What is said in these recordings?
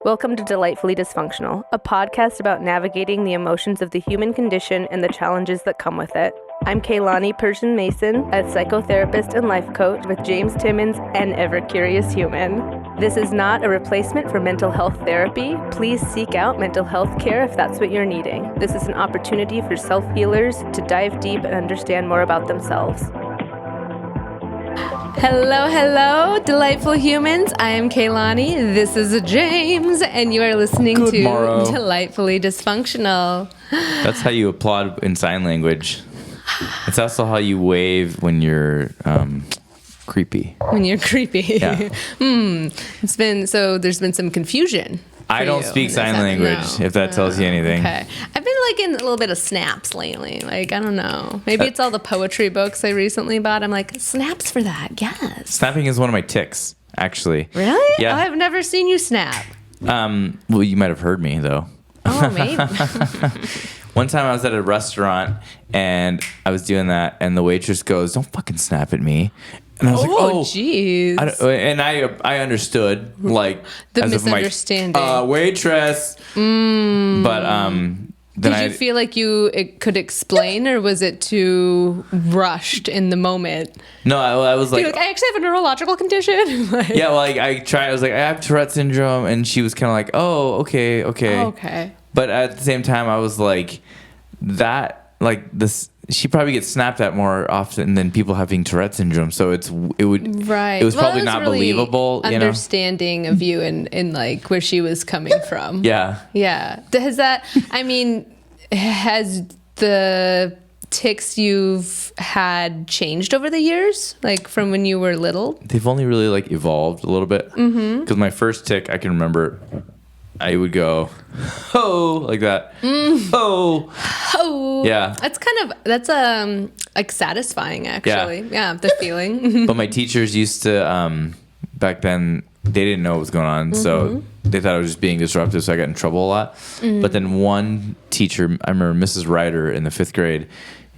Welcome to Delightfully Dysfunctional, a podcast about navigating the emotions of the human condition and the challenges that come with it. I'm Keilani Persian Mason, a psychotherapist and life coach with James Timmons, an ever-curious human. This is not a replacement for mental health therapy. Please seek out mental health care if that's what you're needing. This is an opportunity for self-healers to dive deep and understand more about themselves. Hello, delightful humans. I am Keilani. This is James, and you are listening to Delightfully Dysfunctional. That's how you applaud in sign language. It's also how you wave when you're creepy. When you're creepy. Yeah. There's been some confusion. I don't speak sign language, if that tells you anything. Okay. I've been in a little bit of snaps lately. I don't know. Maybe it's all the poetry books I recently bought. I'm like, snaps for that, yes. Snapping is one of my tics, actually. Really? Yeah. I've never seen you snap. Well, you might have heard me, though. Oh, maybe. One time I was at a restaurant, and I was doing that, and the waitress goes, "Don't fucking snap at me." And I was like, "Oh, jeez." I understood, the misunderstanding. Waitress. But did you feel like you could explain, or was it too rushed in the moment? No, I was like, I actually have a neurological condition. Yeah, well, I tried. I was like, I have Tourette syndrome, and she was kind of like, "Oh, okay." Okay. But at the same time, I was like, this. She probably gets snapped at more often than people having Tourette syndrome. So it was probably not really believable. Understanding of you and where she was coming from. Yeah. Has the tics you've had changed over the years? From when you were little? They've only really evolved a little bit. Mm-hmm. Because my first tic, I can remember, I would go, "Ho," like that. Ho. Ho. Yeah. That's satisfying, actually. Yeah, the feeling. But my teachers used to, back then, they didn't know what was going on. Mm-hmm. So they thought I was just being disruptive. So I got in trouble a lot. Mm-hmm. But then one teacher, I remember Mrs. Ryder in the 5th grade,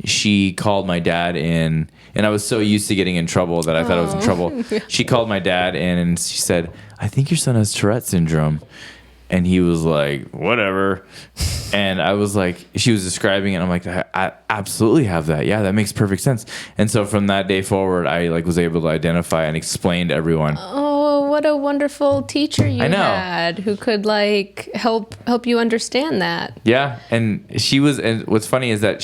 she called my dad in, and I was so used to getting in trouble that I thought I was in trouble. She called my dad in and she said, "I think your son has Tourette syndrome." And he was like, "Whatever." And I was like, she was describing it. And I'm like, I absolutely have that. Yeah, that makes perfect sense. And so from that day forward, I was able to identify and explain to everyone. Oh, what a wonderful teacher you had who could help you understand that. Yeah. And she was, and what's funny is that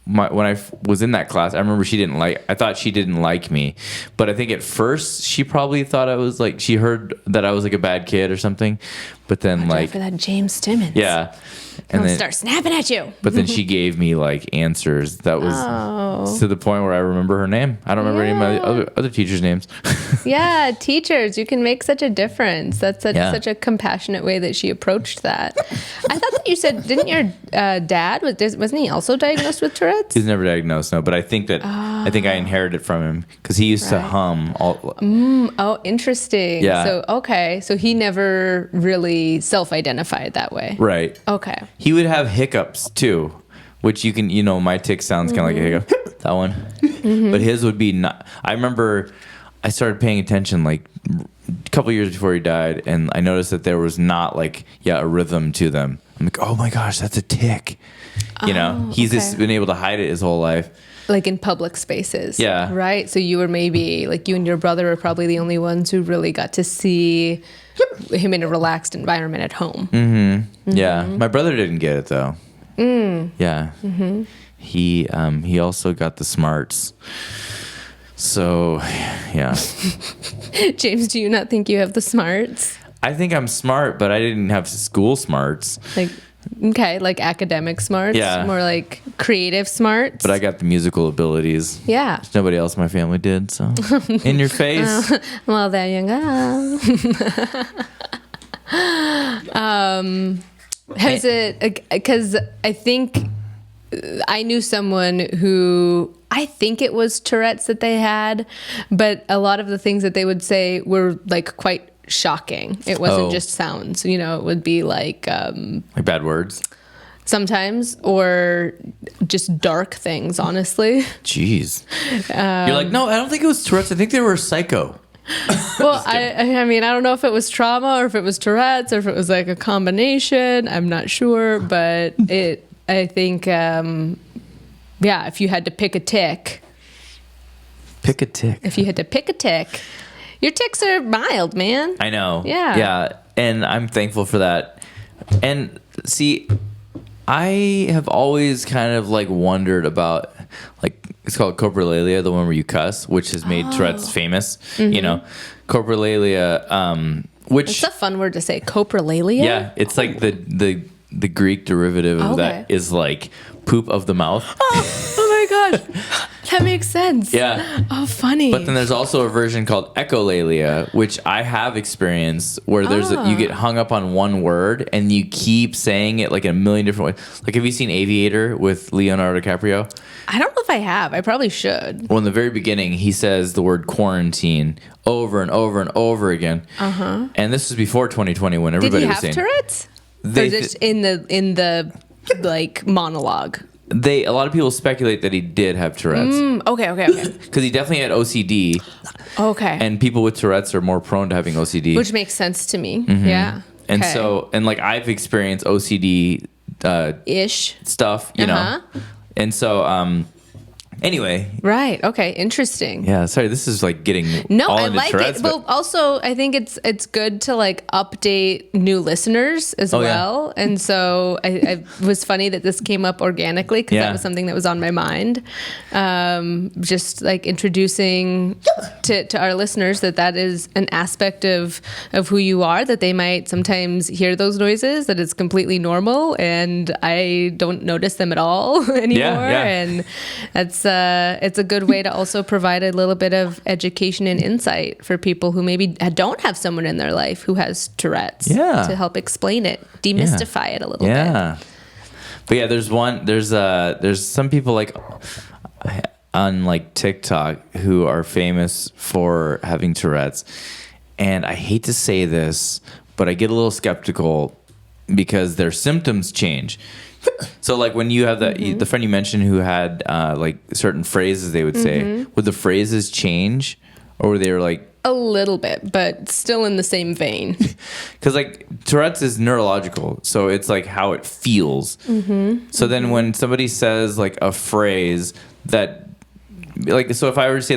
when I was in that class, I remember I thought she didn't like me, but I think at first she probably thought I was she heard that I was a bad kid or something, but then Watch out for that James Timmons. Yeah. And then start snapping at you. But then she gave me answers that was to the point where I remember her name. I don't remember any of my other teachers' names. Yeah, teachers, you can make such a difference. That's such a compassionate way that she approached that. I thought that you said, didn't your dad, wasn't he also diagnosed with Tourette's? He was never diagnosed, no. But I think I inherited it from him because he used to hum all. Oh, interesting. Yeah. So he never really self-identified that way. Right. Okay. He would have hiccups too, which you can, my tic sounds kind of like a hiccup. That one. Mm-hmm. But his would be not. I remember I started paying attention a couple years before he died, and I noticed that there was not a rhythm to them. I'm like, oh my gosh, that's a tic. He's just been able to hide it his whole life. In public spaces. Yeah. Right? So you were maybe, you and your brother were probably the only ones who really got to see him in a relaxed environment at home. Mm-hmm. Mm-hmm. Yeah. My brother didn't get it, though. Yeah. Mm-hmm. He also got the smarts. So, yeah. James, do you not think you have the smarts? I think I'm smart, but I didn't have school smarts. Academic smarts? Yeah. More creative smarts? But I got the musical abilities. Yeah. Which nobody else in my family did, so. In your face. Well, there you go. Has it, because I think I knew someone who, I think it was Tourette's that they had, but a lot of the things that they would say were quite shocking. It wasn't just sounds, it would be bad words sometimes, or just dark things, honestly. Jeez. You're no, I don't think it was Tourette's. I think they were psycho. Well, I mean, I don't know if it was trauma or if it was Tourette's or if it was like a combination. I'm not sure, but I think, if you had to pick a tick. Pick a tick. If you had to pick a tick, your ticks are mild, man. I know. Yeah. Yeah. And I'm thankful for that. And see, I have always kind of like wondered about, like, it's called coprolalia, the one where you cuss, which has made Tourette's famous. You know, coprolalia, which It's a fun word to say, coprolalia. yeah, it's like the Greek derivative of that is like poop of the mouth. Oh my gosh, that makes sense. Yeah. Oh, funny. But then there's also a version called echolalia, which I have experienced, where you get hung up on one word and you keep saying it like in a million different ways. Like, have you seen Aviator with Leonardo DiCaprio? I don't know if I have. I probably should. Well, in the very beginning, he says the word quarantine over and over and over again. And this was before 2020 when everybody was saying. Did he have Tourette's? Or just in the like monologue? A lot of people speculate that he did have Tourette's. Okay. Because he definitely had OCD. Okay. And people with Tourette's are more prone to having OCD. Which makes sense to me. Yeah. And Okay. so, and like I've experienced OCD ish stuff, you know. And so, anyway. Right. Okay. Interesting. Yeah. Sorry, this is like getting all I into like Tourette's. it. Well, also, I think it's good to like update new listeners as well. And so I was funny that this came up organically because that was something that was on my mind. Just like introducing to our listeners that is an aspect of who you are, that they might sometimes hear those noises, that it's completely normal, and I don't notice them at all anymore. And that's it's a good way to also provide a little bit of education and insight for people who maybe don't have someone in their life who has Tourette's. To help explain it, demystify it a little bit. But yeah, there's some people like on like TikTok who are famous for having Tourette's, and I hate to say this, but I get a little skeptical because their symptoms change. So like when you have the friend you mentioned who had like certain phrases they would say, would the phrases change, or were they like a little bit, but still in the same vein? Because like Tourette's is neurological, so it's like how it feels. So then when somebody says like a phrase that, like, so if I were to say,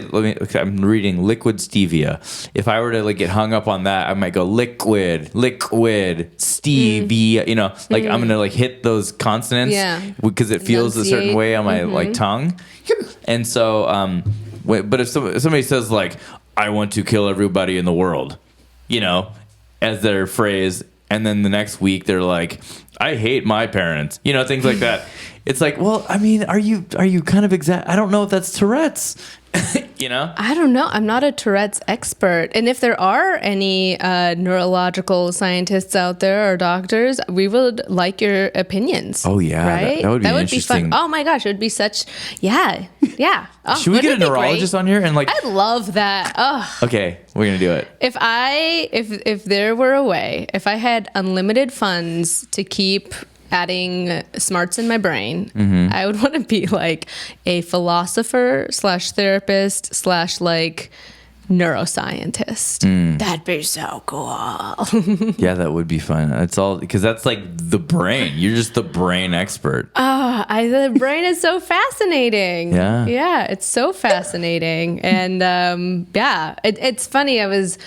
I'm reading liquid stevia. If I were to like get hung up on that, I might go liquid stevia. You know, like I'm gonna like hit those consonants because it feels a certain way on my like tongue. And so, but if somebody says like, "I want to kill everybody in the world," you know, as their phrase, and then the next week they're like, "I hate my parents," you know, things like that. It's like, well, I mean, are you kind of I don't know if that's Tourette's, you know? I don't know. I'm not a Tourette's expert. And if there are any neurological scientists out there or doctors, we would like your opinions. Oh, yeah. Right? That would be interesting. Fun. Oh, my gosh. It would be such, yeah. Oh, should we get a neurologist on here? And like, I'd love that. Oh. Okay, we're going to do it. If there were a way, if I had unlimited funds to keep adding smarts in my brain, I would want to be like a philosopher / therapist / like neuroscientist. That'd be so cool. Yeah, that would be fun. It's all because that's like the brain. You're just the brain expert. The brain is so fascinating. Yeah, it's so fascinating. And it's funny. I was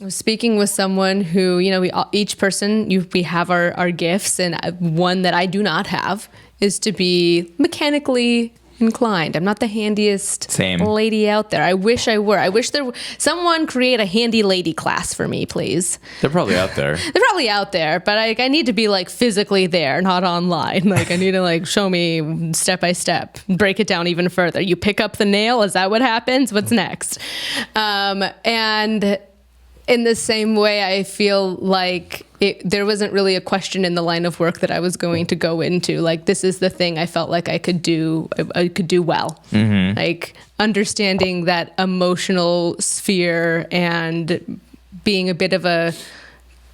speaking with someone who, you know, each person, we have our gifts, and one that I do not have is to be mechanically inclined. I'm not the handiest lady out there. I wish I were. I wish someone create a handy lady class for me, please. They're probably out there. They're probably out there, but I need to be like physically there, not online. Like I need to like show me step by step, break it down even further. You pick up the nail. Is that what happens? What's next? And in the same way, I feel like there wasn't really a question in the line of work that I was going to go into. Like, this is the thing I felt like I could do well. Like understanding that emotional sphere and being a bit of a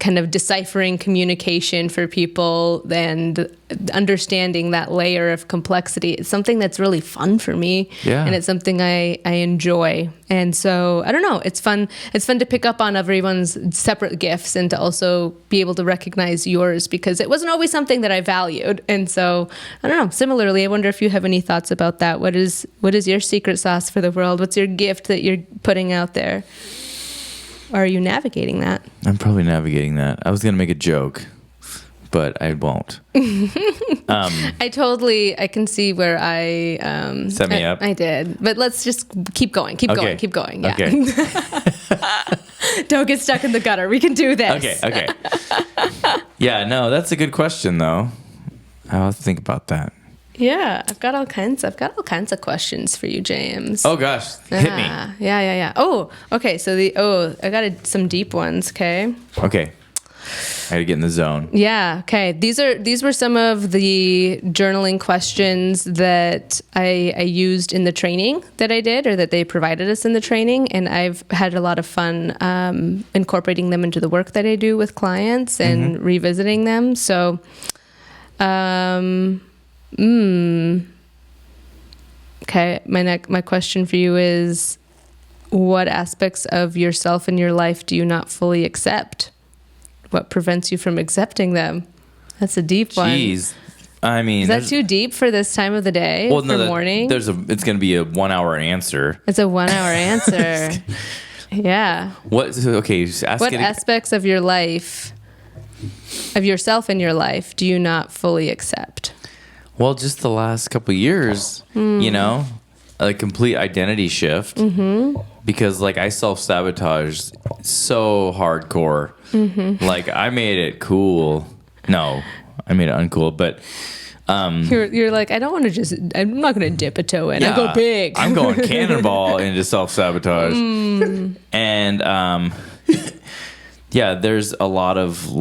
kind of deciphering communication for people and understanding that layer of complexity. It's something that's really fun for me. Yeah. And it's something I enjoy. And so, I don't know, it's fun. It's fun to pick up on everyone's separate gifts and to also be able to recognize yours, because it wasn't always something that I valued. And so, I don't know, similarly, I wonder if you have any thoughts about that. What is your secret sauce for the world? What's your gift that you're putting out there? Or are you navigating that? I'm probably navigating that. I was going to make a joke, but I won't. I can see where I... Set me up? I did. But let's just keep going. Keep going. Yeah. Okay. Don't get stuck in the gutter. We can do this. Okay. Yeah, no, that's a good question, though. I'll have to think about that. Yeah, I've got all kinds of questions for you, James. Oh gosh, hit me. Yeah. Oh, okay. So I got some deep ones. Okay. Okay. I gotta get in the zone. Yeah. Okay. These were some of the journaling questions that I used in the training that I did, or that they provided us in the training, and I've had a lot of fun incorporating them into the work that I do with clients and revisiting them. So, Okay, my question for you is, what aspects of yourself and your life do you not fully accept? What prevents you from accepting them? That's a deep one. Jeez. I mean, is that too deep for this time of the day? Well, for morning? It's going to be a 1 hour answer. It's a 1 hour answer. Yeah. Okay, just ask what it. Aspects of your life, of yourself and your life, do you not fully accept? Well, just the last couple of years, a complete identity shift. Because I self-sabotaged so hardcore. Like, I made it cool. No, I made it uncool, but you're like, I'm not going to dip a toe in. Yeah, I go big. I'm going cannonball into self-sabotage. And yeah, there's a lot of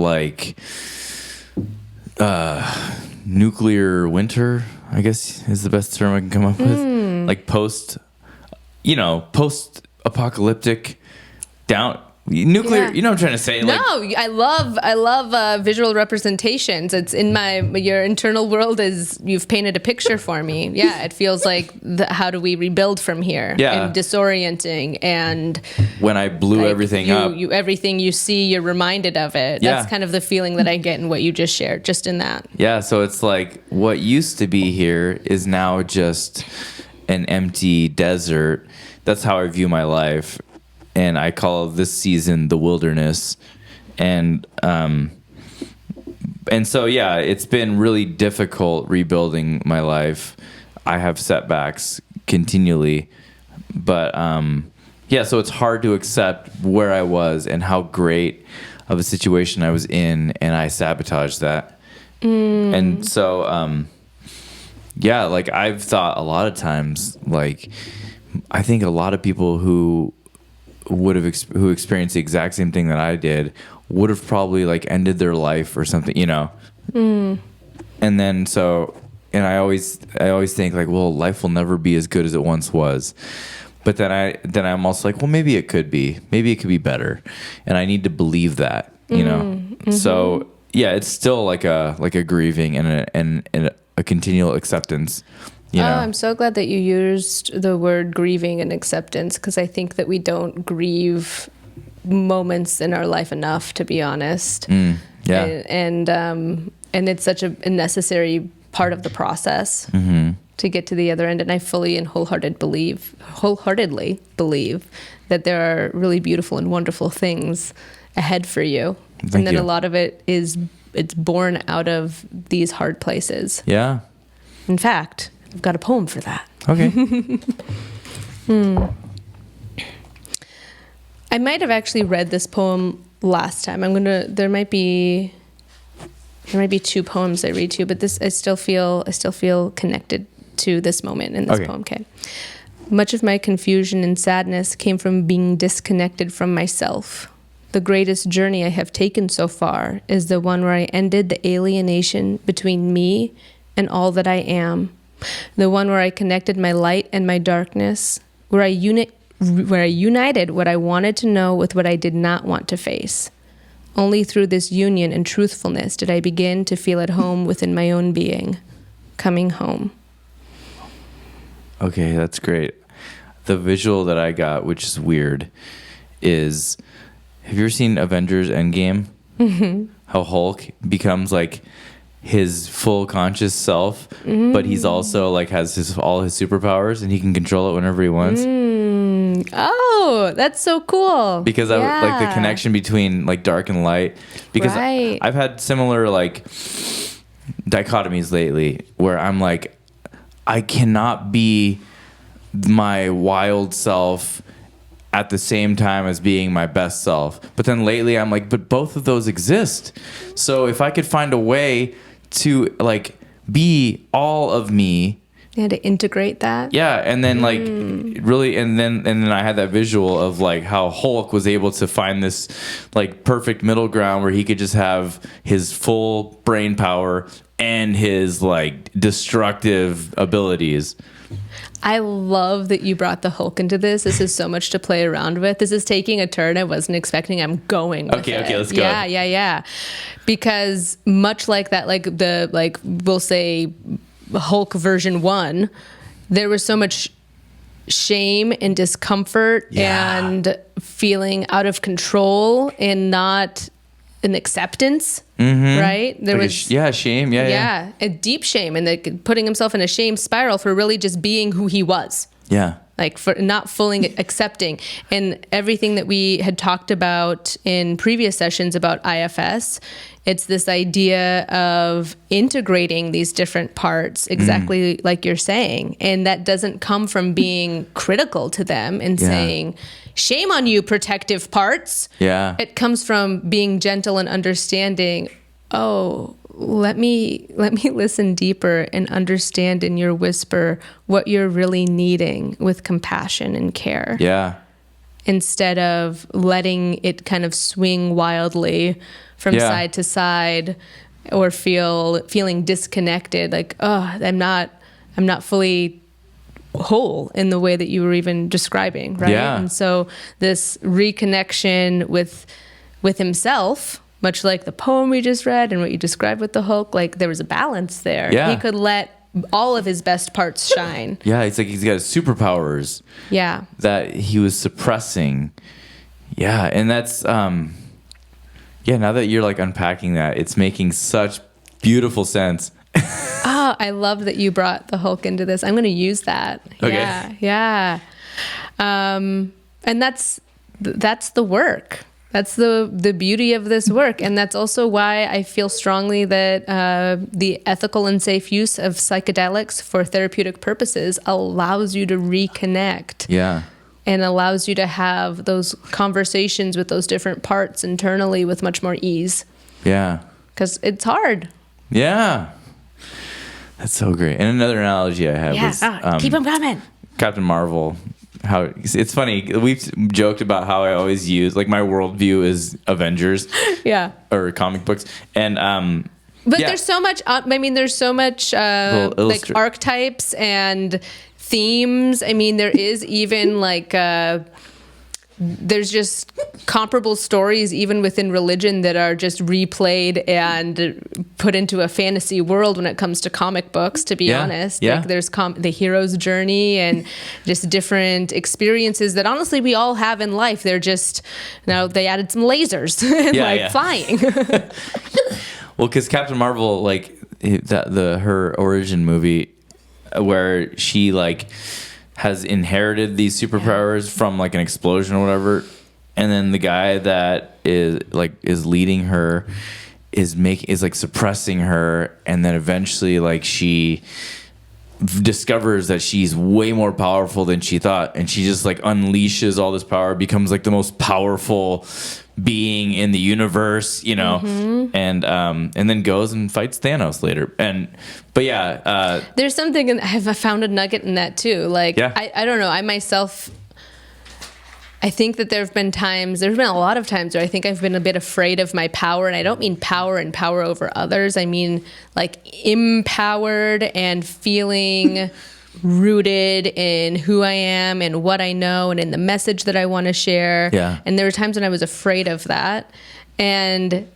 nuclear winter, I guess is the best term I can come up with. Post-apocalyptic down nuclear. Yeah. You know what I'm trying to say? No, I love visual representations. It's in your internal world you've painted a picture for me. Yeah, it feels like how do we rebuild from here? Yeah. And disorienting, and when I blew everything up. Everything you see, you're reminded of it. Yeah. That's kind of the feeling that I get in what you just shared, just in that. Yeah, so it's like what used to be here is now just an empty desert. That's how I view my life. And I call this season the wilderness. And so, yeah, it's been really difficult rebuilding my life. I have setbacks continually. But, so it's hard to accept where I was and how great of a situation I was in, and I sabotaged that. And so, I've thought a lot of times, I think a lot of people who experienced the exact same thing that I did would have probably ended their life or something, And then and I always think well, life will never be as good as it once was. But then I'm also well, maybe it could be better, and I need to believe that, So yeah, it's still like a grieving and a continual acceptance. I'm so glad that you used the word grieving and acceptance, because I think that we don't grieve moments in our life enough, to be honest. Yeah. And it's such a necessary part of the process to get to the other end. And I fully and wholeheartedly believe that there are really beautiful and wonderful things ahead for you. Thank that you. A lot of it's born out of these hard places. Yeah. In fact, I've got a poem for that. Okay. I might have actually read this poem last time. There might be 2 poems I read to you, but I still feel connected to this moment in this poem. Okay. Much of my confusion and sadness came from being disconnected from myself. The greatest journey I have taken so far is the one where I ended the alienation between me and all that I am. The one where I connected my light and my darkness, where I united what I wanted to know with what I did not want to face. Only through this union and truthfulness did I begin to feel at home within my own being. Coming home. Okay, that's great. The visual that I got, which is weird, is, have you ever seen Avengers Endgame? Mm-hmm. How Hulk becomes like his full conscious self, but he's also like has all his superpowers and he can control it whenever he wants. Oh, that's so cool. Because I like the connection between like dark and light. Because I've had similar like dichotomies lately where I'm like, I cannot be my wild self at the same time as being my best self. But then lately I'm like, but both of those exist. So if I could find a way to like be all of me, to integrate that. Yeah, and then like really, and then I had that visual of like how Hulk was able to find this like perfect middle ground where he could just have his full brain power and his like destructive abilities. I love that you brought the Hulk into this. This is so much to play around with. This is taking a turn I wasn't expecting. I'm going with it. Okay, let's go. Yeah. Because much like that, like we'll say Hulk version 1, there was so much shame and discomfort and feeling out of control and not an acceptance, right? There like was shame, a deep shame, and like putting himself in a shame spiral for really just being who he was. Yeah. Like for not fully accepting. And everything that we had talked about in previous sessions about IFS, it's this idea of integrating these different parts exactly like you're saying. And that doesn't come from being critical to them and saying, shame on you, protective parts. Yeah. It comes from being gentle and understanding, oh, let me listen deeper and understand in your whisper what you're really needing with compassion and care. Yeah. Instead of letting it kind of swing wildly from side to side or feeling disconnected, like, oh, I'm not fully whole in the way that you were even describing, right? Yeah. And so this reconnection with himself, much like the poem we just read and what you described with the Hulk, like there was a balance there. Yeah. He could let all of his best parts shine. Yeah, it's like he's got superpowers. Yeah. That he was suppressing. Yeah, and that's now that you're like unpacking that, it's making such beautiful sense. Oh, I love that you brought the Hulk into this. I'm going to use that. Okay. Yeah. And that's the work. That's the beauty of this work. And that's also why I feel strongly that the ethical and safe use of psychedelics for therapeutic purposes allows you to reconnect. Yeah. And allows you to have those conversations with those different parts internally with much more ease. Yeah. Because it's hard. Yeah. That's so great. And another analogy I have was... keep them coming. Captain Marvel. How it's funny, we've joked about how I always use like my worldview is Avengers, or comic books, and but there's so much. There's so much like archetypes and themes. I mean, there is even like there's just comparable stories even within religion that are just replayed and put into a fantasy world when it comes to comic books, to be honest. Like there's the hero's journey and just different experiences that honestly we all have in life. They're just, they added some lasers and flying. Well, because Captain Marvel, like her origin movie where she like has inherited these superpowers from like an explosion or whatever, and then the guy that is leading her is like suppressing her, and then eventually like she discovers that she's way more powerful than she thought, and she just like unleashes all this power, becomes like the most powerful being in the universe, and then goes and fights Thanos later. But there's something, I've found a nugget in that too. Like, I don't know, I myself, I think that there's been a lot of times where I think I've been a bit afraid of my power, and I don't mean power and power over others. I mean like empowered and feeling rooted in who I am and what I know and in the message that I want to share. Yeah. And there were times when I was afraid of that. and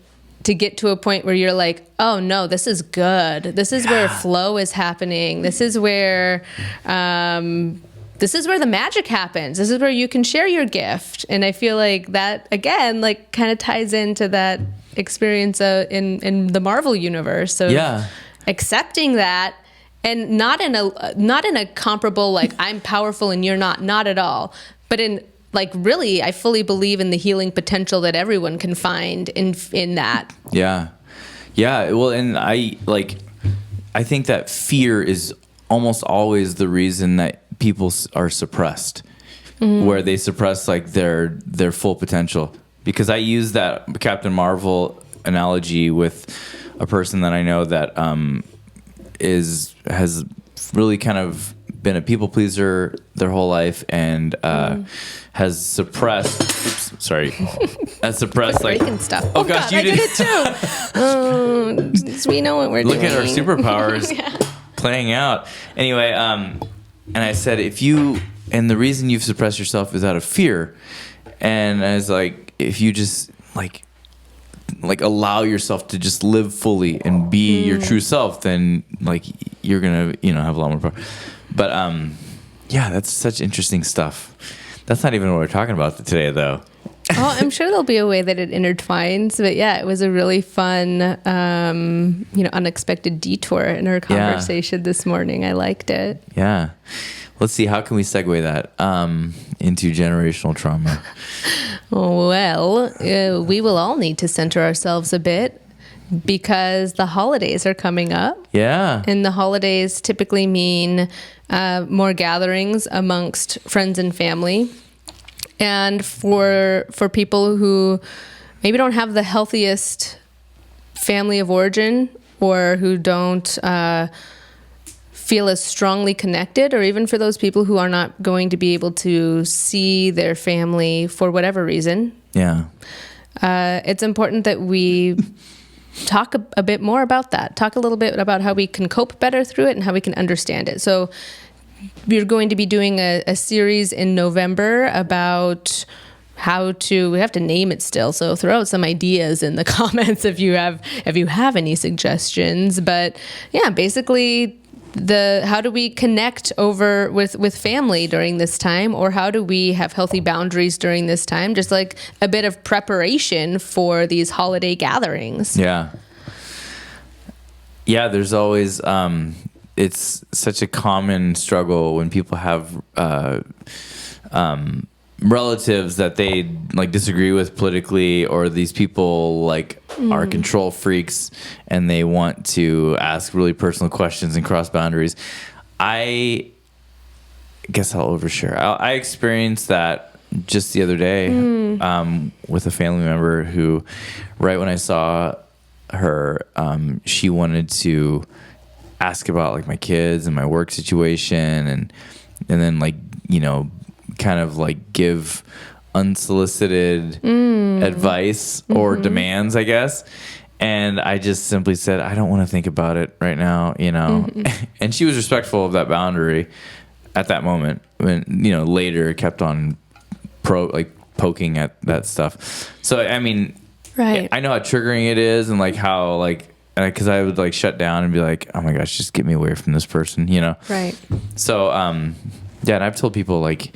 to get to a point where you're like, oh no, this is good. This is where flow is happening. This is where the magic happens. This is where you can share your gift. And I feel like that, again, like kind of ties into that experience in the Marvel universe. So accepting that, and not in a comparable, like, I'm powerful and you're not at all. But in, like, really, I fully believe in the healing potential that everyone can find in that. Yeah. Yeah. Well, and I think that fear is almost always the reason that people are suppressed, where they suppress like their full potential. Because I use that Captain Marvel analogy with a person that I know that has really kind of been a people pleaser their whole life, and has suppressed. Has suppressed like breaking stuff. Oh gosh, God, I did it too. We know what we're doing. Look at our superpowers playing out. Anyway, and I said, and the reason you've suppressed yourself is out of fear, and I was like, if you just like allow yourself to just live fully and be your true self, then like you're gonna have a lot more power. But that's such interesting stuff. That's not even what we're talking about today, though. Oh, I'm sure there'll be a way that it intertwines. But yeah, it was a really fun, unexpected detour in our conversation this morning. I liked it. Yeah. Let's see. How can we segue that into generational trauma? Well, we will all need to center ourselves a bit, because the holidays are coming up. Yeah. And the holidays typically mean more gatherings amongst friends and family. And for people who maybe don't have the healthiest family of origin, or who don't feel as strongly connected, or even for those people who are not going to be able to see their family for whatever reason. Yeah. It's important that we talk a bit more about that. Talk a little bit about how we can cope better through it and how we can understand it. So we're going to be doing a series in November about we have to name it still. So throw out some ideas in the comments if you have any suggestions. But yeah, basically how do we connect with family during this time, or how do we have healthy boundaries during this time? Just like a bit of preparation for these holiday gatherings. Yeah. Yeah, there's always it's such a common struggle when people have relatives that they like disagree with politically, or these people like are control freaks and they want to ask really personal questions and cross boundaries. I guess I'll overshare. I experienced that just the other day with a family member who, right when I saw her, she wanted to ask about like my kids and my work situation, and then like kind of like give unsolicited advice or demands, I guess. And I just simply said, I don't want to think about it right now, And she was respectful of that boundary at that moment. When later kept on poking at that stuff. So I mean, right, I know how triggering it is, and like how like, because I would like shut down and be like, oh my gosh, just get me away from this person, Right. So yeah, and I've told people like,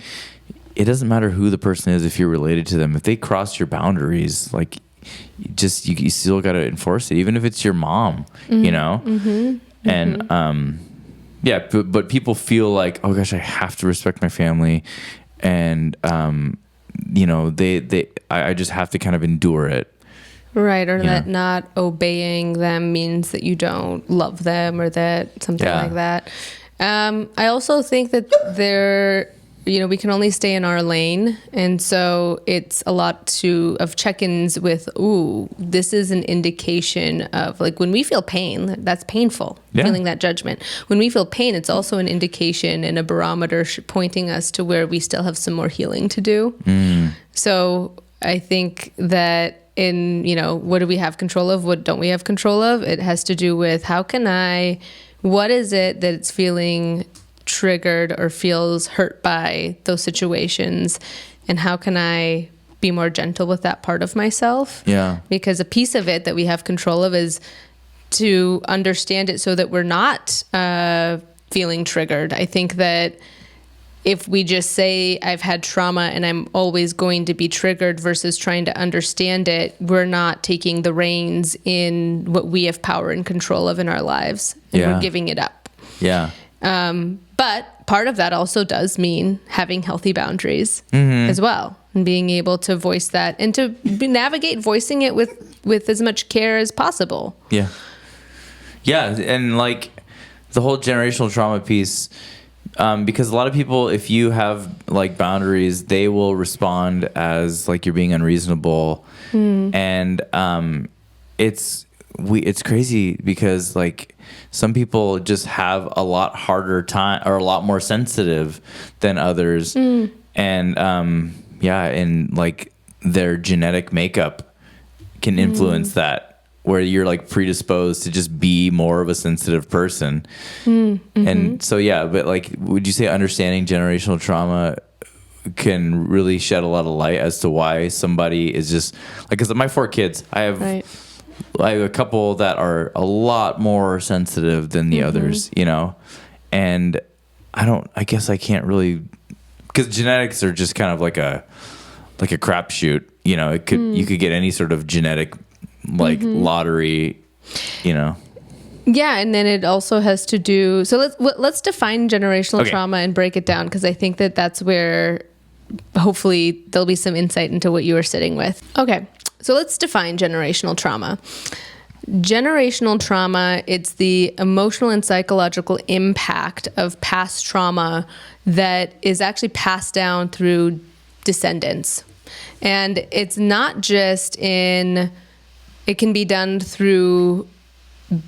it doesn't matter who the person is if you're related to them. If they cross your boundaries, like you still got to enforce it, even if it's your mom, And yeah, but people feel like, oh gosh, I have to respect my family, and I just have to kind of endure it. Right, or that not obeying them means that you don't love them, or that something like that. I also think that we can only stay in our lane, and so it's a lot of check-ins with, this is an indication of, like, when we feel pain, that's painful, feeling that judgment. When we feel pain, it's also an indication and a barometer pointing us to where we still have some more healing to do. So I think that in, what do we have control of? What don't we have control of? It has to do with what is it that it's feeling triggered or feels hurt by those situations, and how can I be more gentle with that part of myself. Yeah. Because a piece of it that we have control of is to understand it so that we're not feeling triggered. I think that if we just say I've had trauma and I'm always going to be triggered versus trying to understand it, we're not taking the reins in what we have power and control of in our lives, and we're giving it up. Yeah. But part of that also does mean having healthy boundaries as well, and being able to voice that and to navigate voicing it with as much care as possible. Yeah. Yeah. And like the whole generational trauma piece, because a lot of people, if you have like boundaries, they will respond as like you're being unreasonable. And it's crazy because like some people just have a lot harder time or a lot more sensitive than others. And and like their genetic makeup can influence that, where you're like predisposed to just be more of a sensitive person. And so, but like, would you say understanding generational trauma can really shed a lot of light as to why somebody is just like, cause my 4 kids, I have a couple that are a lot more sensitive than the others, you know? And I guess I can't really, cause genetics are just kind of like a crapshoot, you know, you could get any sort of genetic like lottery, you know. Yeah, and then it also has to do. So let's define generational trauma and break it down, because I think that that's where hopefully there'll be some insight into what you were sitting with. Okay, so let's define generational trauma. Generational trauma, it's the emotional and psychological impact of past trauma that is actually passed down through descendants, and it's not just in. It can be done through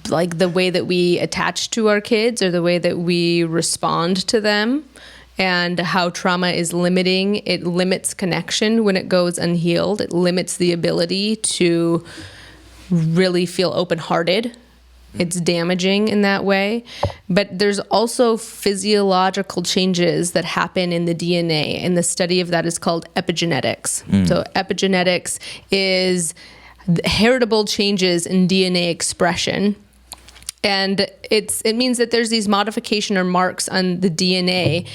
like the way that we attach to our kids or the way that we respond to them, and how trauma is limiting. It limits connection when it goes unhealed. It limits the ability to really feel open-hearted. It's damaging in that way. But there's also physiological changes that happen in the DNA, and the study of that is called epigenetics. So epigenetics is heritable changes in DNA expression. And it means that there's these modification or marks on the DNA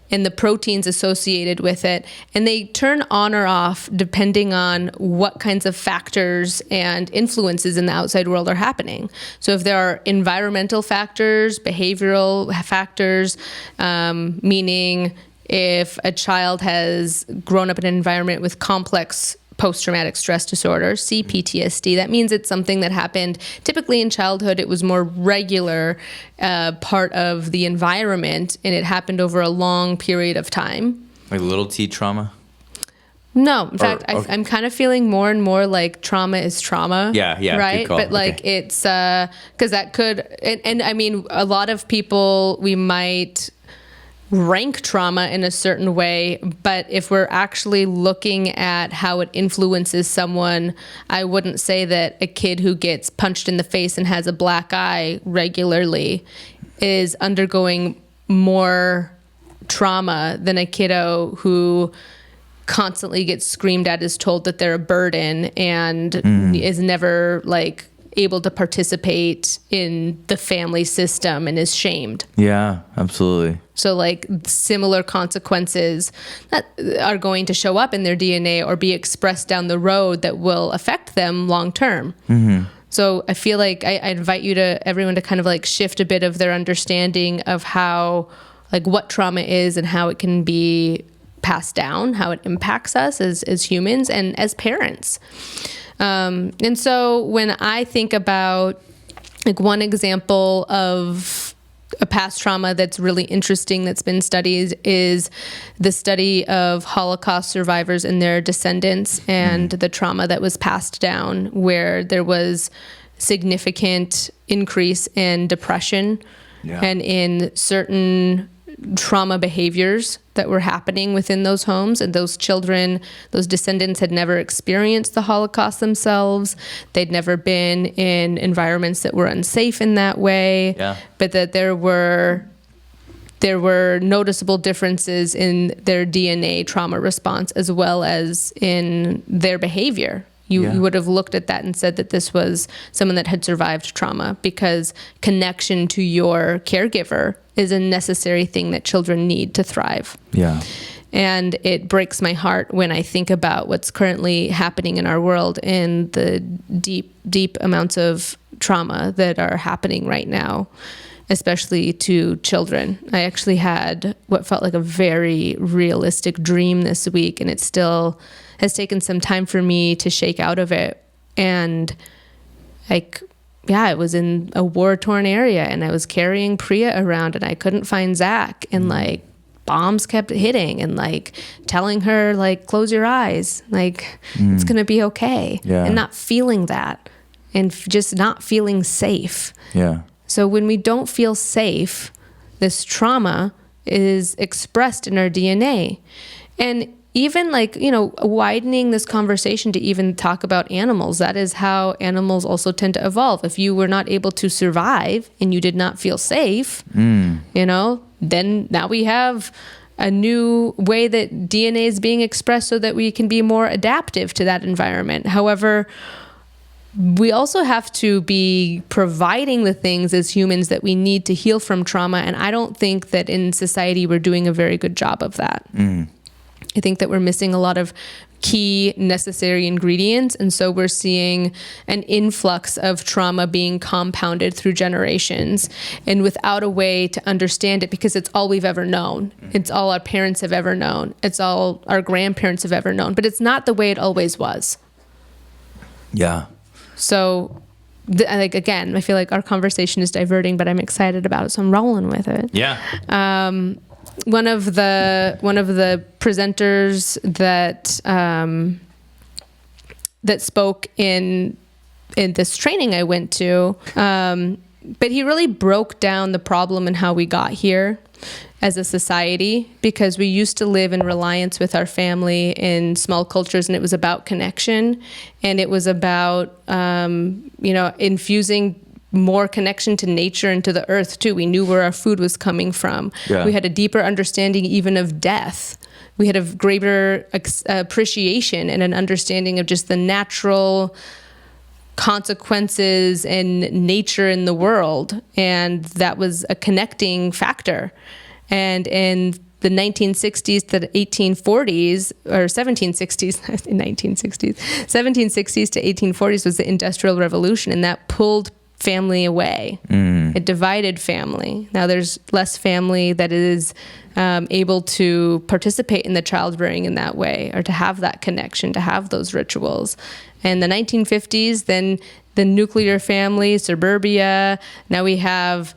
and the proteins associated with it, and they turn on or off depending on what kinds of factors and influences in the outside world are happening. So if there are environmental factors, behavioral factors, meaning if a child has grown up in an environment with complex post-traumatic stress disorder, CPTSD. That means it's something that happened typically in childhood. It was more regular part of the environment, and it happened over a long period of time. Like little T trauma? No, in fact, I'm kind of feeling more and more like trauma is trauma. Yeah, right. But like it's because that could, and I mean, a lot of people we might rank trauma in a certain way, but if we're actually looking at how it influences someone, I wouldn't say that a kid who gets punched in the face and has a black eye regularly is undergoing more trauma than a kiddo who constantly gets screamed at, is told that they're a burden, and is never like able to participate in the family system and is shamed. Yeah, absolutely. So like similar consequences that are going to show up in their DNA or be expressed down the road that will affect them long term. So I feel like I invite everyone to kind of like shift a bit of their understanding of how, like what trauma is and how it can be passed down, how it impacts us as humans and as parents. And so when I think about like one example of a past trauma that's really interesting that's been studied is the study of Holocaust survivors and their descendants and the trauma that was passed down, where there was significant increase in depression and in certain trauma behaviors that were happening within those homes. And those children, those descendants had never experienced the Holocaust themselves. They'd never been in environments that were unsafe in that way. But that there were there were noticeable differences in their DNA trauma response as well as in their behavior. You would have looked at that and said that this was someone that had survived trauma, because connection to your caregiver is a necessary thing that children need to thrive. Yeah. And it breaks my heart when I think about what's currently happening in our world and the deep, deep amounts of trauma that are happening right now, especially to children. I actually had what felt like a very realistic dream this week, and it still has taken some time for me to shake out of it. And it was in a war-torn area, and I was carrying Priya around, and I couldn't find Zach, and bombs kept hitting, and telling her close your eyes, it's gonna be okay, and not feeling that, and just not feeling safe. Yeah. So when we don't feel safe, this trauma is expressed in our DNA. And even widening this conversation to even talk about animals, that is how animals also tend to evolve. If you were not able to survive and you did not feel safe, then now we have a new way that DNA is being expressed so that we can be more adaptive to that environment. However, we also have to be providing the things as humans that we need to heal from trauma. And I don't think that in society we're doing a very good job of that. I think that we're missing a lot of key necessary ingredients. And so we're seeing an influx of trauma being compounded through generations, and without a way to understand it, because it's all we've ever known. It's all our parents have ever known. It's all our grandparents have ever known, but it's not the way it always was. Yeah. So again, I feel like our conversation is diverting, but I'm excited about it, so I'm rolling with it. Yeah. One of the presenters that spoke in this training I went to, but he really broke down the problem and how we got here as a society, because we used to live in reliance with our family in small cultures, and it was about connection, and it was about infusing more connection to nature and to the earth too. We knew where our food was coming from. Yeah. We had a deeper understanding even of death. We had a greater appreciation and an understanding of just the natural consequences and nature in the world. And that was a connecting factor. And in the 1960s to the 1840s, or 1760s, 1760s to 1840s was the Industrial Revolution, and that pulled family away. It divided family. Now there's less family that is able to participate in the childbearing in that way, or to have that connection, to have those rituals. And the 1950s, then the nuclear family, suburbia. Now we have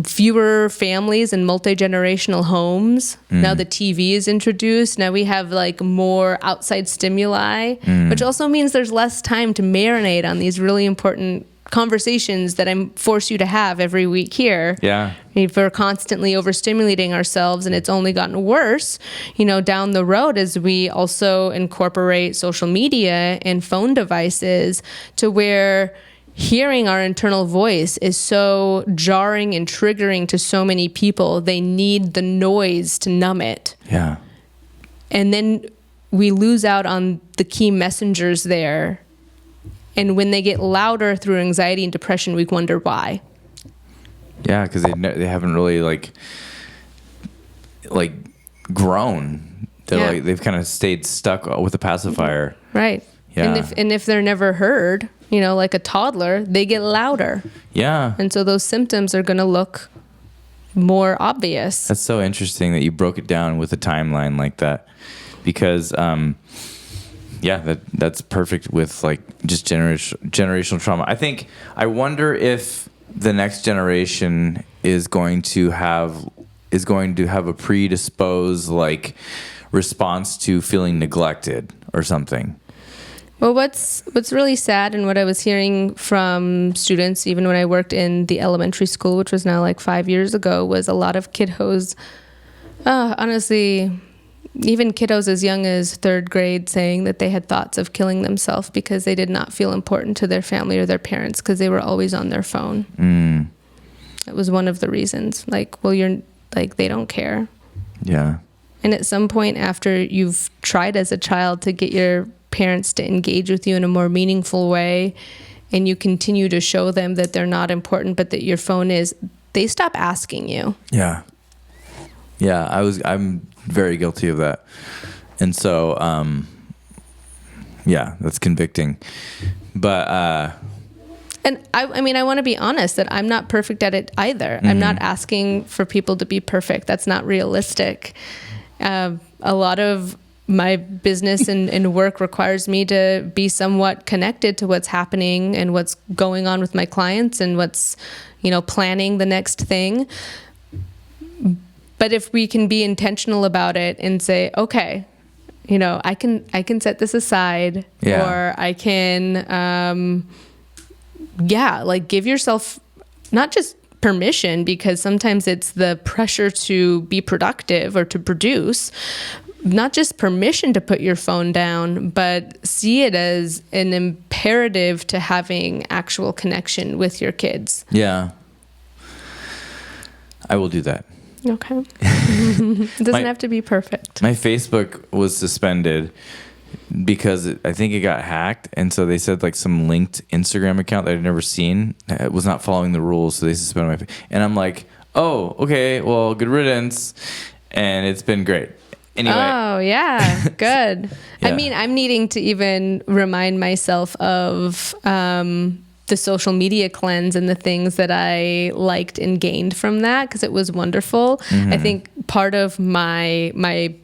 fewer families and multi-generational homes. Now the TV is introduced. Now we have more outside stimuli, which also means there's less time to marinate on these really important conversations that I force you to have every week here. Yeah. If we're constantly overstimulating ourselves, and it's only gotten worse, down the road as we also incorporate social media and phone devices, to where hearing our internal voice is so jarring and triggering to so many people. They need the noise to numb it. Yeah. And then we lose out on the key messengers there. And when they get louder through anxiety and depression, we wonder why. Yeah, because they haven't really grown. They've kind of stayed stuck with a pacifier. Right. Yeah. And if they're never heard, like a toddler, they get louder. Yeah. And so those symptoms are going to look more obvious. That's so interesting that you broke it down with a timeline like that, because that's perfect with just generational trauma. I wonder if the next generation is going to have a predisposed response to feeling neglected or something. Well, what's really sad, and what I was hearing from students, even when I worked in the elementary school, which was now 5 years ago, was a lot of kiddos, honestly, even kiddos as young as third grade, saying that they had thoughts of killing themselves because they did not feel important to their family or their parents because they were always on their phone. That was one of the reasons. Like, well, you're like, they don't care. Yeah. And at some point after you've tried as a child to get your parents to engage with you in a more meaningful way, and you continue to show them that they're not important, but that your phone is, they stop asking you. Yeah. Yeah. I'm very guilty of that. And so, yeah, that's convicting. But, and I mean, I want to be honest that I'm not perfect at it either. I'm not asking for people to be perfect. That's not realistic. A lot of my business and work requires me to be somewhat connected to what's happening and what's going on with my clients and what's, planning the next thing. But if we can be intentional about it and say, okay, I can set this aside, or I can, like give yourself not just permission, because sometimes it's the pressure to be productive or to produce, not just permission to put your phone down, but see it as an imperative to having actual connection with your kids. Yeah. I will do that. Okay. It doesn't have to be perfect. My Facebook was suspended because I think it got hacked. And so they said like some linked Instagram account that I'd never seen was not following the rules. So they suspended my, and I'm like, oh, okay, well, good riddance. And it's been great. Anyway. Oh, yeah. Good. Yeah. I mean, I'm needing to even remind myself of the social media cleanse and the things that I liked and gained from that, because it was wonderful. I think part of my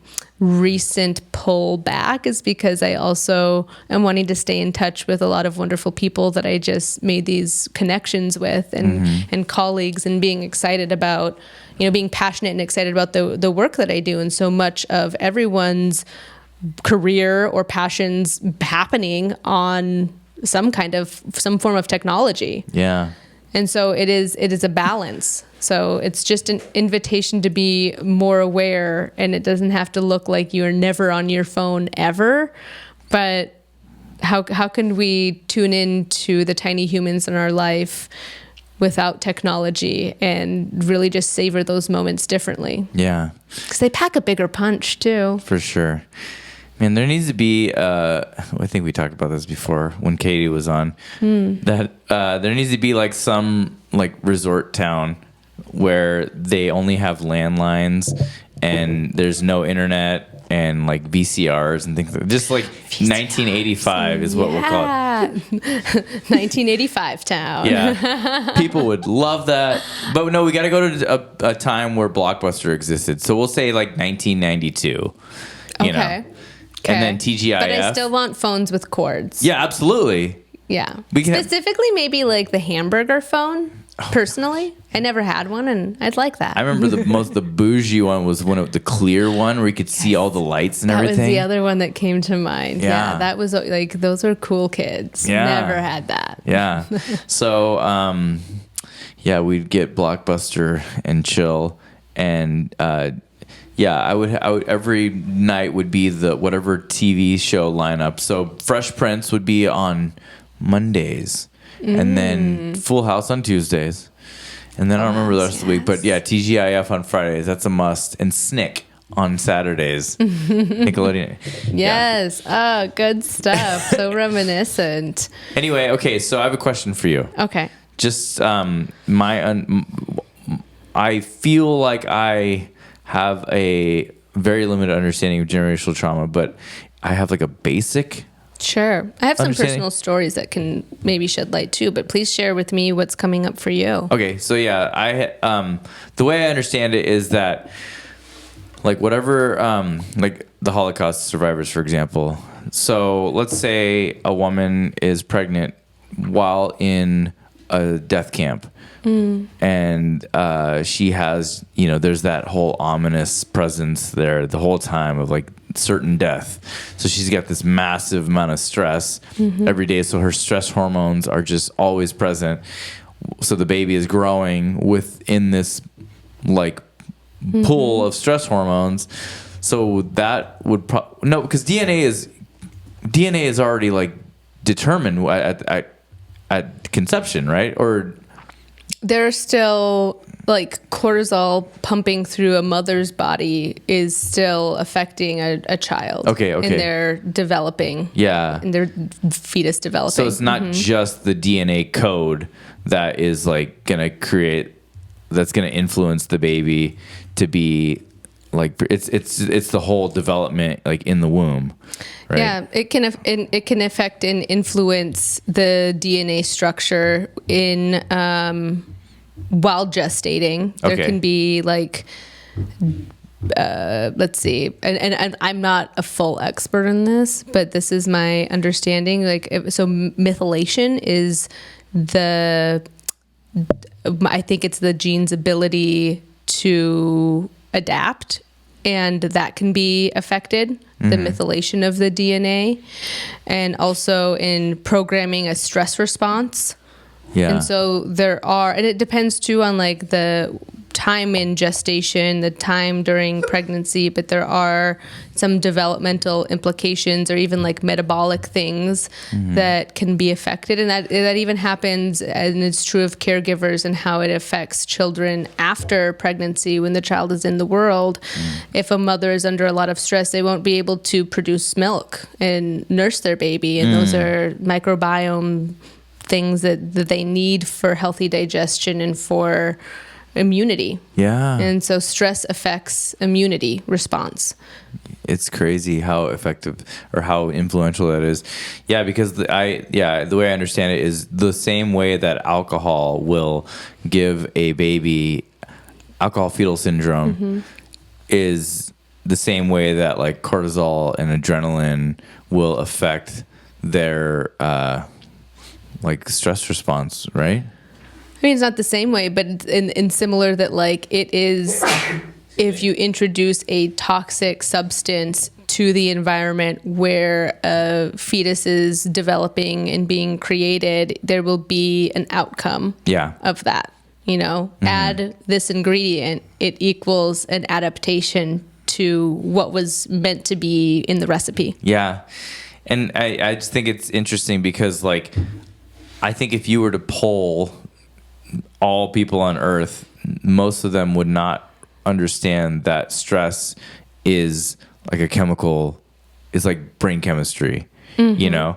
recent pull back is because I also am wanting to stay in touch with a lot of wonderful people that I just made these connections with, and colleagues, and being excited about, being passionate and excited about the work that I do. And so much of everyone's career or passions happening on some form of technology. Yeah. And so it is a balance. So it's just an invitation to be more aware, and it doesn't have to look like you're never on your phone ever. But how can we tune in to the tiny humans in our life without technology and really just savor those moments differently? Yeah. Because they pack a bigger punch too. For sure. Man, there needs to be, I think we talked about this before when Katie was on, that there needs to be like some like resort town where they only have landlines and there's no internet and like VCRs and things. Just like VCRs. 1985 is what we'll call it. 1985 town. Yeah. People would love that. But no, we got to go to a time where Blockbuster existed. So we'll say like 1992. Okay. And then TGIF. But I still want phones with cords. Yeah, absolutely. Yeah. Specifically, maybe like the hamburger phone. Personally, I never had one, and I'd like that. I remember the bougie one was the clear one where you could see all the lights and everything. That was the other one that came to mind. Yeah, that was like, those were cool kids. Yeah. Never had that. Yeah. So, we'd get Blockbuster and chill, and I would every night would be the whatever TV show lineup. So Fresh Prince would be on Mondays, and then Full House on Tuesdays, and then I don't remember the rest of the week. But yeah, TGIF on Fridays, that's a must, and Snick on Saturdays. Nickelodeon. Yes. Yeah. Oh, good stuff. So reminiscent. Anyway, okay, so I have a question for you. Okay. Just I feel like I have a very limited understanding of generational trauma, but I have like a basic. Sure. I have some personal stories that can maybe shed light too, but please share with me what's coming up for you. Okay. So yeah, the way I understand it is that like whatever, like the Holocaust survivors, for example. So let's say a woman is pregnant while in a death camp. And she has, there's that whole ominous presence there the whole time of like certain death. So she's got this massive amount of stress every day. So her stress hormones are just always present. So the baby is growing within this like pool of stress hormones. So that would because DNA is already like determined at conception, right? Or There's still like cortisol pumping through a mother's body is still affecting a child. Okay. And they're developing. Yeah. And their fetus developing. So it's not just the DNA code that is like that's gonna influence the baby to be like it's the whole development like in the womb, right? Yeah, it can affect and influence the DNA structure in while gestating. There can be like let's see, and I'm not a full expert in this, but this is my understanding. Like, so methylation is I think it's the gene's ability to adapt, and that can be affected, the methylation of the DNA, and also in programming a stress response. Yeah. And so and it depends too on like the time in gestation, the time during pregnancy, but there are some developmental implications or even like metabolic things that can be affected. And that even happens, and it's true of caregivers and how it affects children after pregnancy when the child is in the world. If a mother is under a lot of stress, they won't be able to produce milk and nurse their baby. And those are microbiome things that they need for healthy digestion and for immunity. Yeah. And so stress affects immunity response. It's crazy how effective or how influential that is. Yeah, because the way I understand it is the same way that alcohol will give a baby alcohol fetal syndrome is the same way that like cortisol and adrenaline will affect their like stress response, right? I mean, it's not the same way, but in similar that like it is, if you introduce a toxic substance to the environment where a fetus is developing and being created, there will be an outcome of that. You know, add this ingredient, it equals an adaptation to what was meant to be in the recipe. Yeah. And I just think it's interesting because like, I think if you were to poll all people on Earth, most of them would not understand that stress is like a chemical, is like brain chemistry, you know?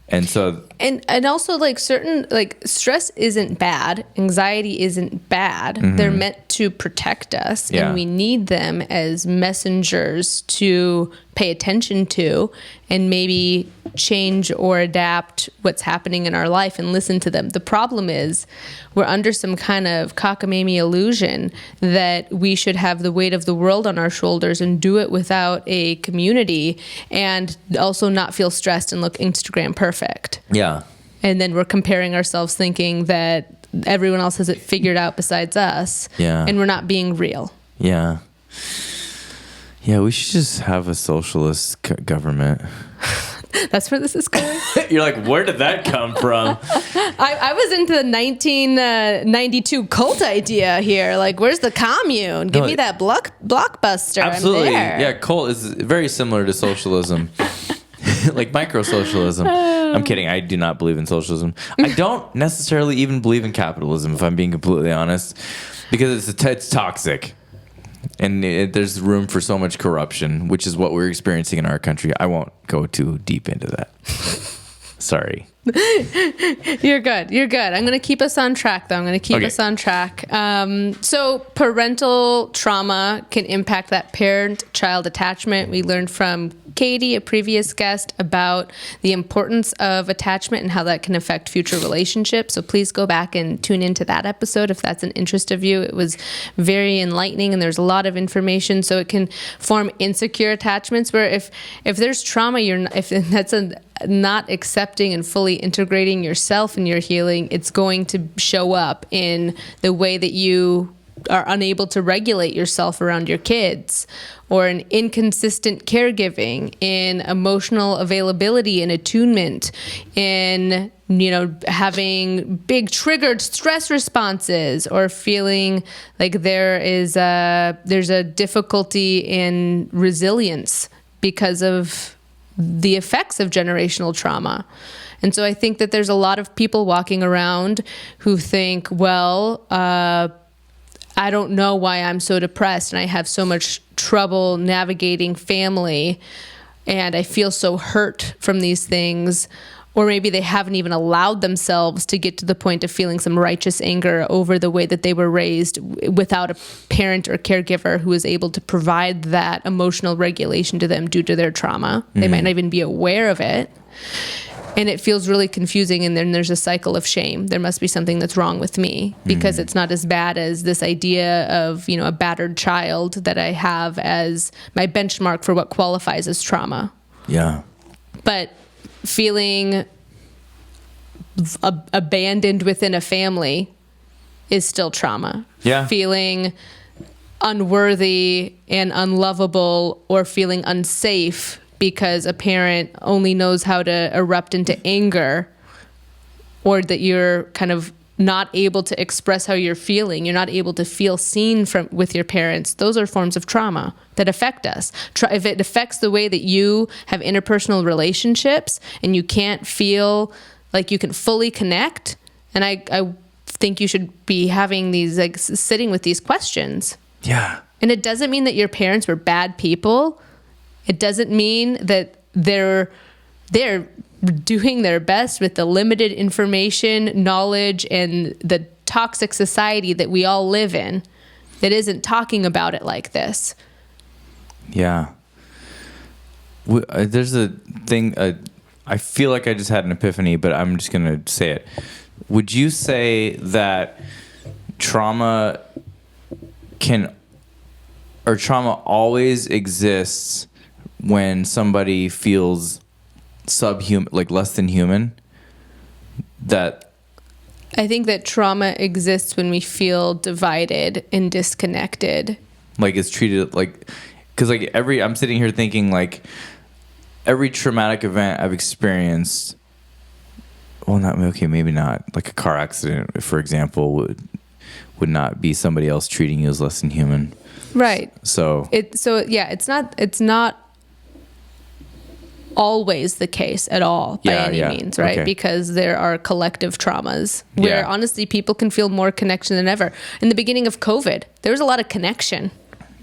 And so... And also like certain, like stress isn't bad. Anxiety isn't bad. They're meant to protect us and we need them as messengers to pay attention to and maybe change or adapt what's happening in our life and listen to them. The problem is we're under some kind of cockamamie illusion that we should have the weight of the world on our shoulders and do it without a community and also not feel stressed and look Instagram perfect. Yeah. And then we're comparing ourselves thinking that everyone else has it figured out besides us. Yeah. And we're not being real. Yeah. Yeah, we should just have a socialist government. That's where this is going. You're like, where did that come from? I was into the 1992 cult idea here. Like, where's the commune? Give me that blockbuster. Absolutely. I'm there. Yeah, cult is very similar to socialism. Like micro-socialism. I'm kidding. I do not believe in socialism. I don't necessarily even believe in capitalism, if I'm being completely honest, because it's toxic. And there's room for so much corruption, which is what we're experiencing in our country. I won't go too deep into that. Sorry. You're good. I'm going to keep us on track, though. I'm going to keep us on track. So parental trauma can impact that parent-child attachment. We learned from Katie, a previous guest, about the importance of attachment and how that can affect future relationships. So please go back and tune into that episode if that's an interest of you. It was very enlightening and there's a lot of information. So it can form insecure attachments where if there's trauma, if that's not accepting and fully integrating yourself in your healing, it's going to show up in the way that you are unable to regulate yourself around your kids, or an inconsistent caregiving, in emotional availability and attunement, in having big triggered stress responses, or feeling like there's a difficulty in resilience because of the effects of generational trauma. And so I think that there's a lot of people walking around who think, well, I don't know why I'm so depressed and I have so much trouble navigating family and I feel so hurt from these things. Or maybe they haven't even allowed themselves to get to the point of feeling some righteous anger over the way that they were raised without a parent or caregiver who is able to provide that emotional regulation to them due to their trauma. They might not even be aware of it. And it feels really confusing, and then there's a cycle of shame. There must be something that's wrong with me because it's not as bad as this idea of, a battered child that I have as my benchmark for what qualifies as trauma. Yeah. But feeling abandoned within a family is still trauma. Yeah. Feeling unworthy and unlovable or feeling unsafe because a parent only knows how to erupt into anger, or that you're kind of not able to express how you're feeling. You're not able to feel seen with your parents. Those are forms of trauma that affect us. If it affects the way that you have interpersonal relationships and you can't feel like you can fully connect, and I think you should be having these, sitting with these questions. Yeah. And it doesn't mean that your parents were bad people. It doesn't mean that they're doing their best with the limited information, knowledge, and the toxic society that we all live in that isn't talking about it like this. Yeah. There's a thing, I feel like I just had an epiphany, but I'm just going to say it. Would you say that trauma always exists when somebody feels subhuman, like less than human? That I think that trauma exists when we feel divided and disconnected. Like it's treated like, because like I'm sitting here thinking like every traumatic event I've experienced, maybe not, like a car accident, for example, would not be somebody else treating you as less than human. Right. It's not always the case at all by any means, right? Okay. Because there are collective traumas where honestly people can feel more connection than ever. In the beginning of COVID, there was a lot of connection.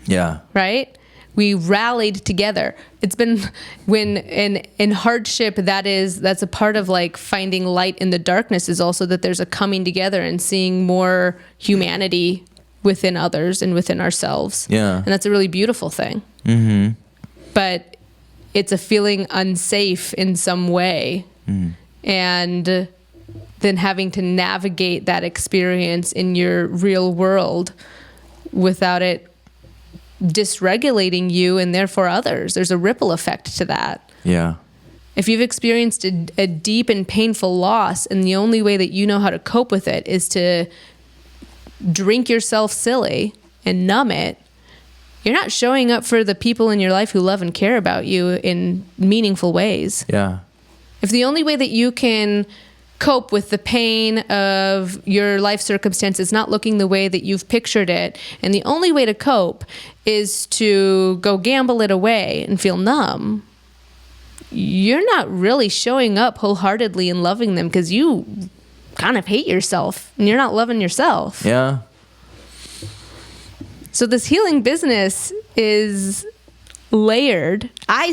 Yeah. Right? We rallied together. It's been when in hardship, that's a part of like finding light in the darkness, is also that there's a coming together and seeing more humanity within others and within ourselves. Yeah. And that's a really beautiful thing. Mm-hmm. But it's a feeling unsafe in some way. And then having to navigate that experience in your real world without it dysregulating you and therefore others. There's a ripple effect to that. Yeah. If you've experienced a deep and painful loss and the only way that you know how to cope with it is to drink yourself silly and numb it, you're not showing up for the people in your life who love and care about you in meaningful ways. Yeah. If the only way that you can cope with the pain of your life circumstances not looking the way that you've pictured it, and the only way to cope is to go gamble it away and feel numb, you're not really showing up wholeheartedly and loving them, because you kind of hate yourself and you're not loving yourself. Yeah. So this healing business is layered. I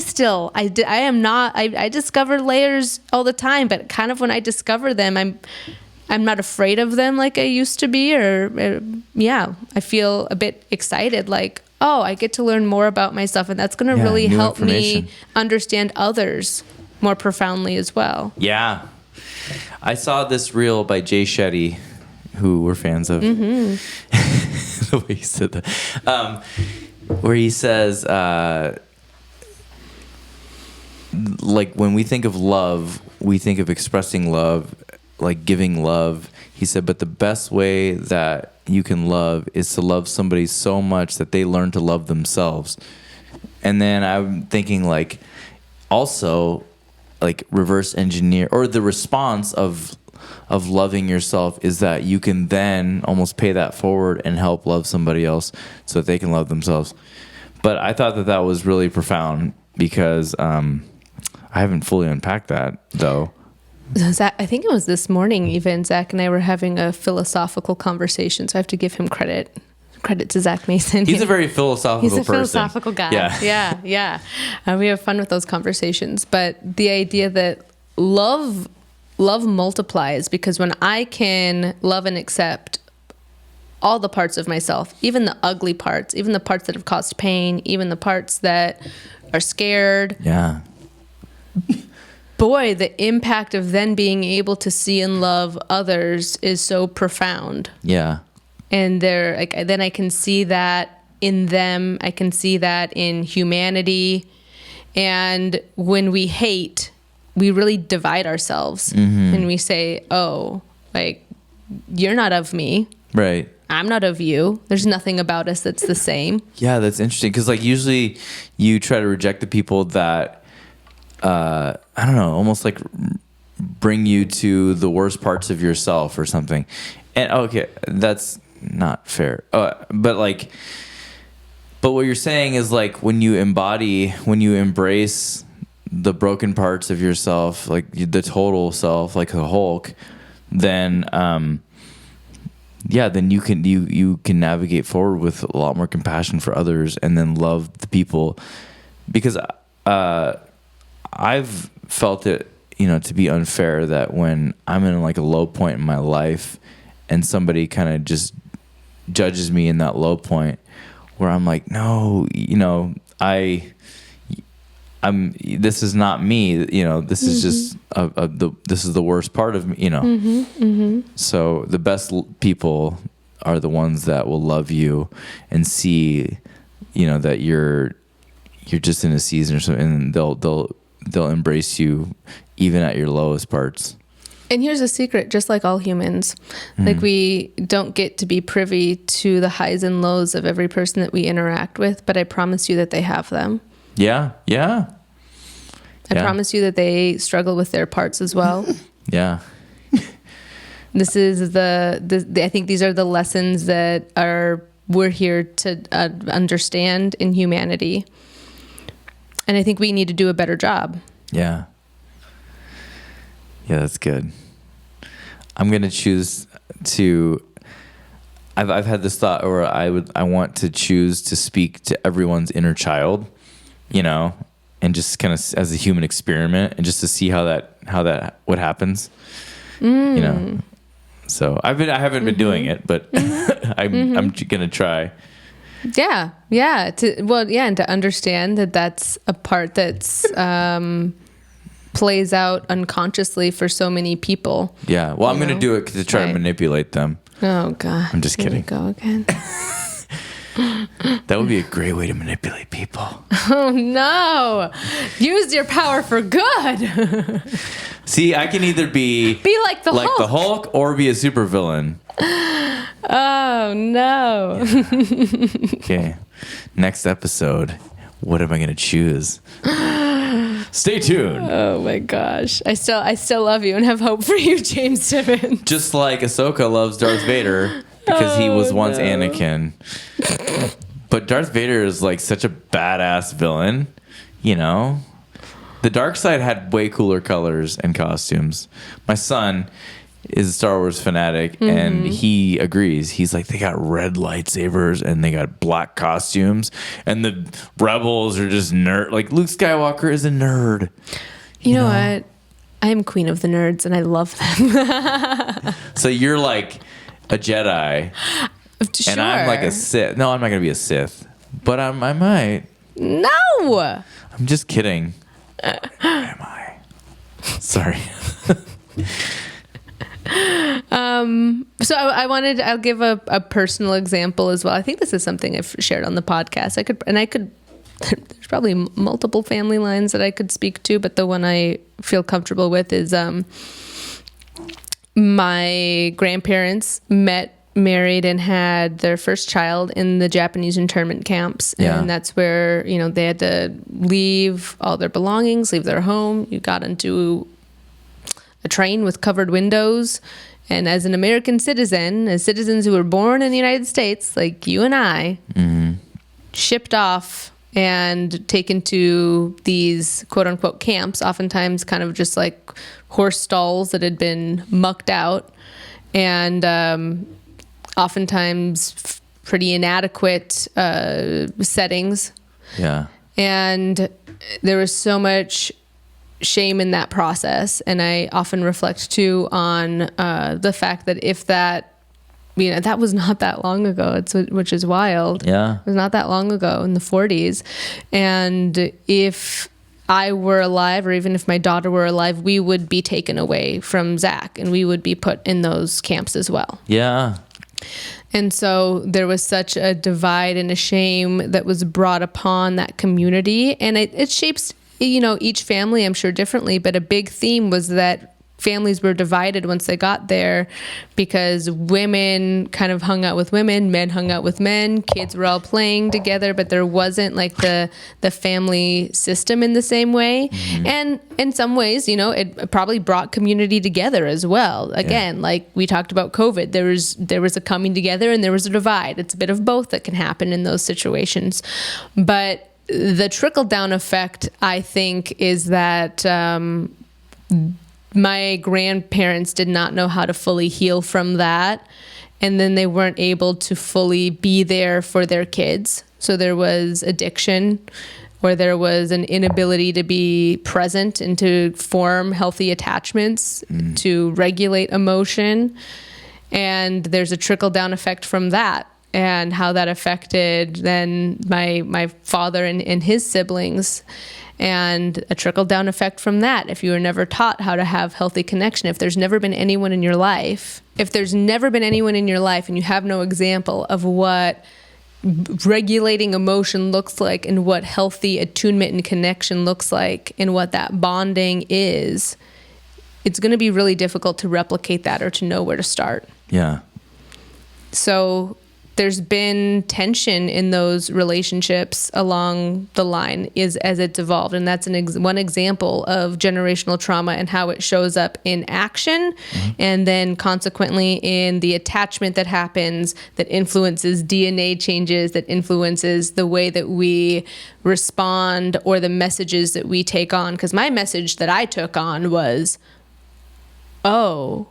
discover layers all the time, but kind of when I discover them, I'm not afraid of them like I used to be, I feel a bit excited, like, oh, I get to learn more about myself, and that's going to really help me understand others more profoundly as well. Yeah. I saw this reel by Jay Shetty, who we're fans of. Mm-hmm. The way he said that. Where he says, like, when we think of love, we think of expressing love, like giving love. He said, but the best way that you can love is to love somebody so much that they learn to love themselves. And then I'm thinking, like, also, like, reverse engineer, or the response of loving yourself is that you can then almost pay that forward and help love somebody else so that they can love themselves. But I thought that was really profound, because I haven't fully unpacked that, though. Zach, I think it was this morning even, Zach and I were having a philosophical conversation, so I have to give him credit. Credit to Zach Mason. He's a very philosophical person. He's a philosophical guy. Yeah. We have fun with those conversations. But the idea that love multiplies, because when I can love and accept all the parts of myself, even the ugly parts, even the parts that have caused pain, even the parts that are scared. Yeah. Boy, the impact of then being able to see and love others is so profound. Yeah. And then I can see that in them. I can see that in humanity. And when we hate, we really divide ourselves. And we say, oh, like, you're not of me. Right. I'm not of you. There's nothing about us that's the same. Yeah, that's interesting. Because, like, usually you try to reject the people that, I don't know, almost like bring you to the worst parts of yourself or something. And, okay, that's not fair. But what you're saying is, like, when you embrace the broken parts of yourself, like the total self, like the Hulk, then then you can navigate forward with a lot more compassion for others, and then love the people. Because I've felt it, to be unfair that when I'm in like a low point in my life and somebody kind of just judges me in that low point, where I'm like, no, this is not me, this is just this is the worst part of me, So the best people are the ones that will love you and see, that you're just in a season or something, and they'll embrace you even at your lowest parts. And here's a secret, just like all humans, like we don't get to be privy to the highs and lows of every person that we interact with, but I promise you that they have them. Yeah. I promise you that they struggle with their parts as well. Yeah. This is I think these are the lessons that we're here to understand in humanity. And I think we need to do a better job. Yeah. Yeah, that's good. I'm going to choose to... I've had this thought where I want to choose to speak to everyone's inner child, and just kind of as a human experiment, and just to see what happens, So I haven't been doing it, but I'm gonna try. Yeah. And to understand that that's a part that's plays out unconsciously for so many people. Yeah. Well, I'm gonna do it to try to manipulate them. Oh God. I'm just kidding. Here we go again. That would be a great way to manipulate people. Oh no! Use your power for good. See, I can either be like the Hulk or be a supervillain. Oh no! Yeah. Okay, next episode. What am I going to choose? Stay tuned. Oh my gosh! I still love you and have hope for you, James Timmons. Just like Ahsoka loves Darth Vader. Because he was once Anakin. But Darth Vader is like such a badass villain, The dark side had way cooler colors and costumes. My son is a Star Wars fanatic, and he agrees. He's like, they got red lightsabers and they got black costumes, and the rebels are just nerd. Like, Luke Skywalker is a nerd. You know what? I am queen of the nerds, and I love them. So you're like... a Jedi, sure. And I'm like a Sith. No, I'm not gonna be a Sith, but I might. No, I'm just kidding. Am I? Sorry. So I'll give a personal example as well. I think this is something I've shared on the podcast. I could. There's probably multiple family lines that I could speak to, but the one I feel comfortable with is my grandparents married and had their first child in the Japanese internment camps. And that's where, they had to leave all their belongings, leave their home. You got into a train with covered windows. And as an American citizen, as citizens who were born in the United States, like you and I, shipped off and taken to these quote unquote camps, oftentimes kind of just like horse stalls that had been mucked out, and oftentimes pretty inadequate settings. Yeah. And there was so much shame in that process. And I often reflect too on the fact that if that, that was not that long ago, which is wild. Yeah. It was not that long ago, in the 40s. And if I were alive, or even if my daughter were alive, we would be taken away from Zach, and we would be put in those camps as well. Yeah. And so there was such a divide and a shame that was brought upon that community. And it shapes, each family, I'm sure, differently. But a big theme was that families were divided once they got there, because women kind of hung out with women, men hung out with men, kids were all playing together, but there wasn't like the family system in the same way. Mm-hmm. And in some ways, it probably brought community together as well. Again, like we talked about COVID, there was a coming together and there was a divide. It's a bit of both that can happen in those situations. But the trickle-down effect, I think, is that my grandparents did not know how to fully heal from that. And then they weren't able to fully be there for their kids. So there was addiction, or there was an inability to be present and to form healthy attachments, to regulate emotion. And there's a trickle-down effect from that, and how that affected then my father and his siblings. And a trickle-down effect from that. If you were never taught how to have healthy connection, if there's never been anyone in your life, and you have no example of what regulating emotion looks like, and what healthy attunement and connection looks like, and what that bonding is, it's going to be really difficult to replicate that or to know where to start. Yeah. So there's been tension in those relationships along the line as it's evolved. And that's one example of generational trauma and how it shows up in action, and then consequently in the attachment that happens, that influences DNA changes, that influences the way that we respond or the messages that we take on. Because my message that I took on was, oh,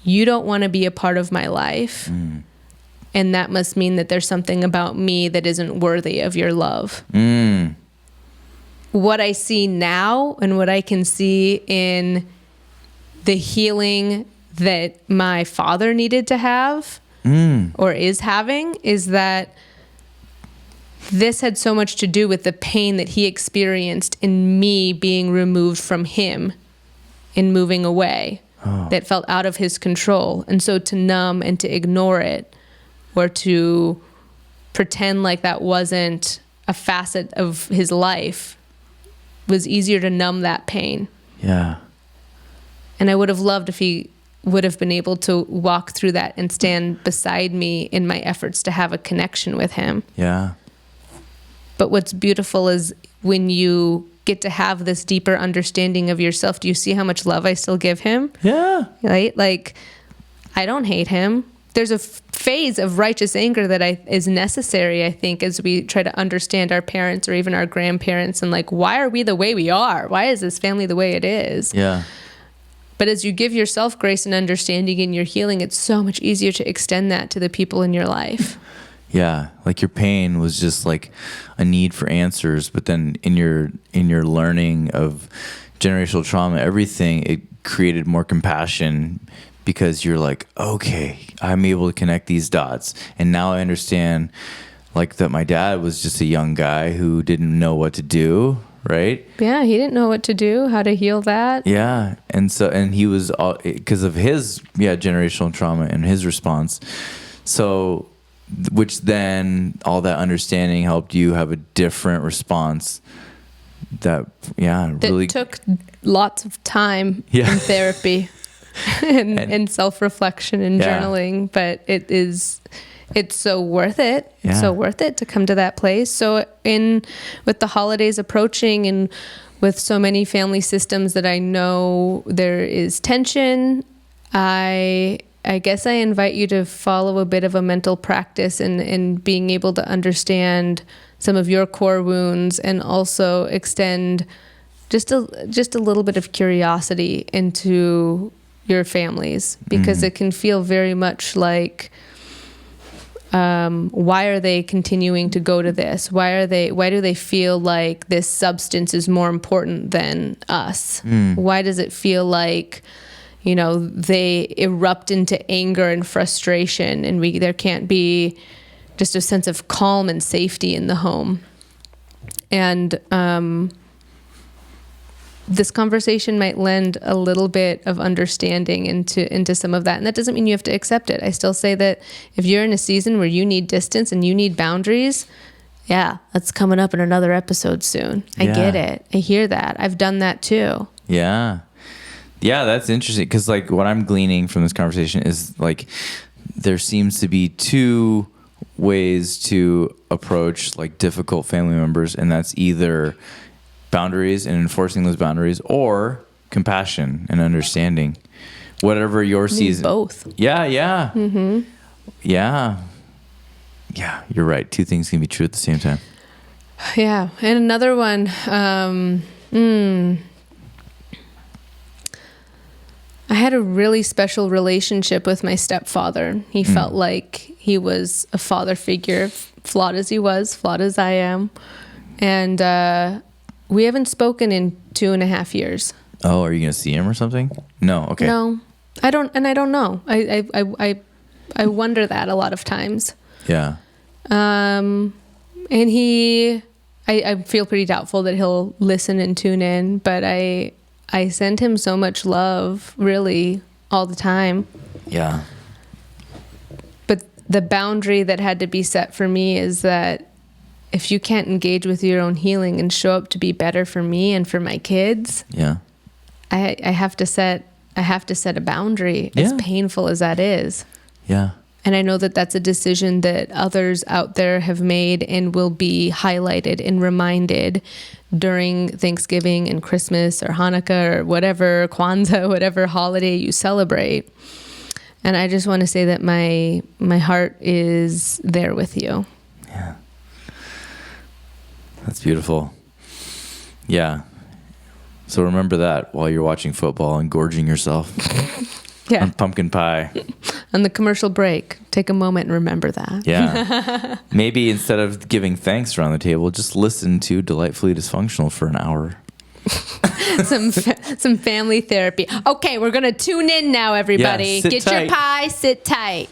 you don't want to be a part of my life. And that must mean that there's something about me that isn't worthy of your love. What I see now, and what I can see in the healing that my father needed to have, or is having, is that this had so much to do with the pain that he experienced in me being removed from him and moving away, that felt out of his control. And so to numb and to ignore it, or to pretend like that wasn't a facet of his life, was easier to numb that pain. Yeah. And I would have loved if he would have been able to walk through that and stand beside me in my efforts to have a connection with him. Yeah. But what's beautiful is when you get to have this deeper understanding of yourself, do you see how much love I still give him? Yeah. Right? Like, I don't hate him. There's a phase of righteous anger that is necessary, I think, as we try to understand our parents or even our grandparents, and like, why are we the way we are? Why is this family the way it is? Yeah. But as you give yourself grace and understanding in your healing, it's so much easier to extend that to the people in your life. Yeah, like your pain was just like a need for answers, but then in your learning of generational trauma, everything, it created more compassion, because you're like, okay, I'm able to connect these dots. And now I understand, like, that my dad was just a young guy who didn't know what to do, right? Yeah, he didn't know what to do, how to heal that. Yeah, and he was all because of his generational trauma and his response. So, which then all that understanding helped you have a different response. That really took lots of time in therapy. and self-reflection and journaling, but it's so worth it. It's so worth it to come to that place. So with the holidays approaching, and with so many family systems that I know there is tension, I guess I invite you to follow a bit of a mental practice in being able to understand some of your core wounds, and also extend just a little bit of curiosity into your families, because it can feel very much like, why are they continuing to go to this? Why do they feel like this substance is more important than us? Why does it feel like, they erupt into anger and frustration, and there can't be just a sense of calm and safety in the home? And this conversation might lend a little bit of understanding into some of that. And that doesn't mean you have to accept it. I still say that if you're in a season where you need distance and you need boundaries, yeah, that's coming up in another episode soon. I get it. I hear that. I've done that too. Yeah. Yeah, that's interesting, because like what I'm gleaning from this conversation is like there seems to be two ways to approach like difficult family members, and that's either boundaries and enforcing those boundaries, or compassion and understanding. Whatever your season. Both. Yeah. Yeah, you're right. Two things can be true at the same time. Yeah. And another one, I had a really special relationship with my stepfather. He felt like he was a father figure, flawed as he was, flawed as I am. And we haven't spoken in 2.5 years. Oh, are you going to see him or something? No. Okay. No, I don't know. I wonder that a lot of times. Yeah. And I feel pretty doubtful that he'll listen and tune in, but I send him so much love, really, all the time. Yeah. But the boundary that had to be set for me is that if you can't engage with your own healing and show up to be better for me and for my kids, I have to set a boundary, as painful as that is. Yeah. And I know that that's a decision that others out there have made and will be highlighted and reminded during Thanksgiving and Christmas or Hanukkah or whatever, Kwanzaa, whatever holiday you celebrate. And I just want to say that my heart is there with you. Yeah. That's beautiful. Yeah. So remember that while you're watching football and gorging yourself on pumpkin pie. On the commercial break, take a moment and remember that. Yeah. Maybe instead of giving thanks around the table, just listen to Delightfully Dysfunctional for an hour. some family therapy. Okay, we're going to tune in now, everybody. Get tight. Your pie, sit tight.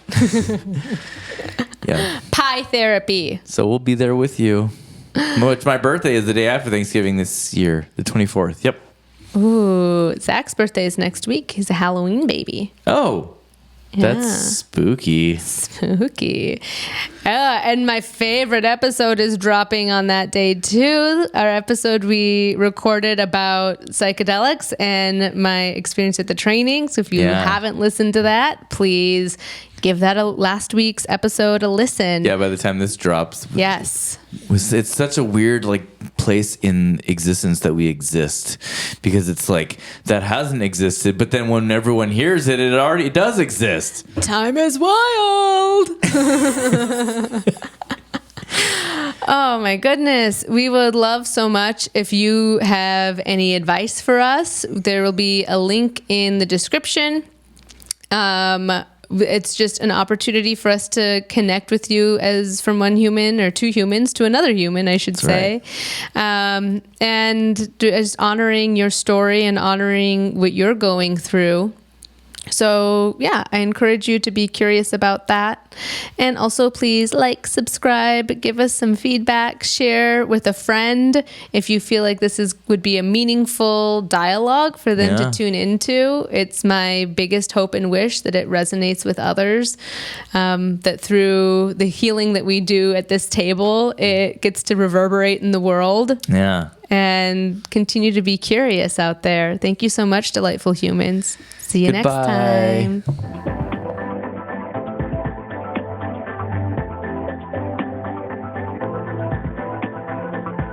Pie therapy. So we'll be there with you. Which my birthday is the day after Thanksgiving this year, the 24th. Yep. Ooh, Zach's birthday is next week. He's a Halloween baby. Oh, that's spooky. Spooky. And my favorite episode is dropping on that day too. Our episode we recorded about psychedelics and my experience at the training. So if you haven't listened to that, please give that last week's episode a listen. Yeah, by the time this drops. Yes. It's such a weird place in existence that we exist, because it's like that hasn't existed, but then when everyone hears it, it already does exist. Time is wild. Oh my goodness. We would love so much if you have any advice for us. There will be a link in the description. It's just an opportunity for us to connect with you as from one human or two humans to another human, I should say. Right. And just honoring your story and honoring what you're going through. So I encourage you to be curious about that. And also please subscribe, give us some feedback, share with a friend if you feel like this would be a meaningful dialogue for them to tune into. It's my biggest hope and wish that it resonates with others, that through the healing that we do at this table, it gets to reverberate in the world. Yeah. And continue to be curious out there. Thank you so much, delightful humans. See you next time.